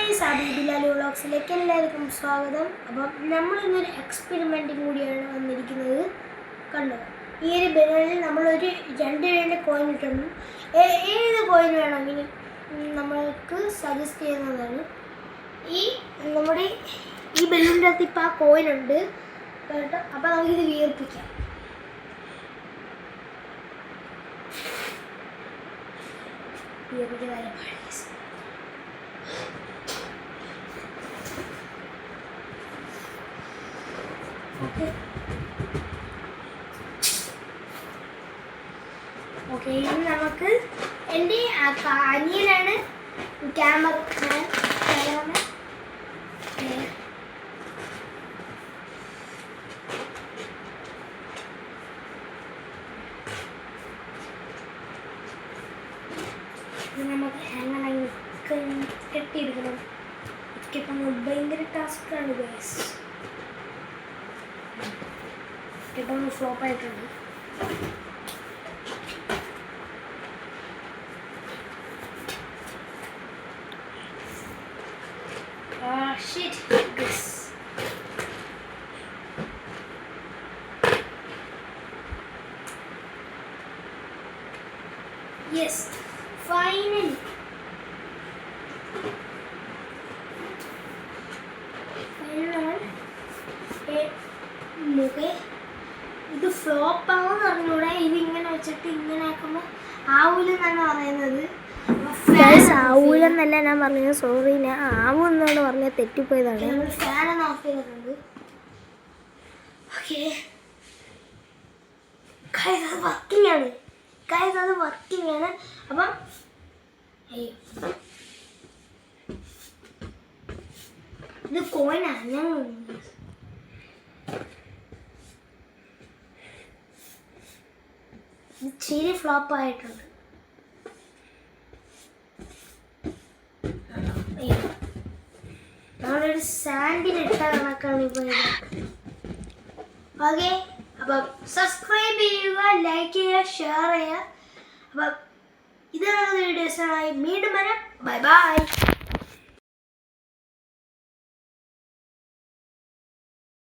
Guys, ബിലാലി വ്ളോഗ്സിലേക്ക് എല്ലാവർക്കും സ്വാഗതം. അപ്പം നമ്മളിന്നൊരു എക്സ്പെരിമെൻറ്റും കൂടിയാണ് വന്നിരിക്കുന്നത്. കണ്ടോ, ഈ ഒരു ബലൂണിൽ നമ്മളൊരു 2 രൂപയുടെ കോയിൻ ഇട്ടിരുന്നു. ഏത് കോയിൻ വേണമെങ്കിലും നമ്മൾക്ക് സജസ്റ്റ് ചെയ്യുന്നതാണ്. നമ്മുടെ ഈ ബലൂണിൻ്റെ അകത്ത് ഇപ്പോൾ ആ കോയിനുണ്ട് കേട്ടോ. അപ്പോൾ നമുക്കിത് വീർപ്പിക്കാം. വീർപ്പിക്കുന്നതായി ഓക്കെ, ഇനി നമുക്ക് എൻ്റെ അനിയനാണ് ക്യാമറമാൻ. നമുക്ക് എങ്ങനെ കെട്ടിയെടുക്കണം. ഇപ്പം ഭയങ്കര ടാസ്ക്കാണ് ഗൈസ്. ഇപ്പം ഫ്ലോപ്പായിട്ടുണ്ട്. Shit, this. Yes, finally. ഇത് ഫ്ലോപ്പ് ആവുമെന്ന് പറഞ്ഞൂടെ. ഇതിങ്ങനെ വെച്ചിട്ട് ഇങ്ങനെ ആക്കുമ്പോൾ ആവൂലെന്നാണ് പറയുന്നത്. ആവൂലെന്നല്ല ഞാൻ പറഞ്ഞത്, സോറി, ഞാൻ ആവുമെന്നാണ് പറഞ്ഞത്, തെറ്റിപ്പോയതാണ്. ഫാനൊന്ന് ഓഫ് ചെയ്തിട്ടുണ്ട്. ഓക്കെ ഗൈസ്, അത് വർക്കിംഗ് ആണ്. അപ്പം ഇത് കോയിനാണ്. ഞാൻ ഇച്ചിരി ഫ്ലോപ്പ് ആയിട്ടുണ്ട്. നമ്മളൊരു സാൻഡിലിട്ട കണക്കാണ് ഇപ്പോൾ. ഓക്കെ, അപ്പം സബ്സ്ക്രൈബ് ചെയ്യുക, ലൈക്ക് ചെയ്യുക, ഷെയർ ചെയ്യുക. അപ്പം ഇതാണ് വീഡിയോസിനായി വീണ്ടും വരാം. Bye bye.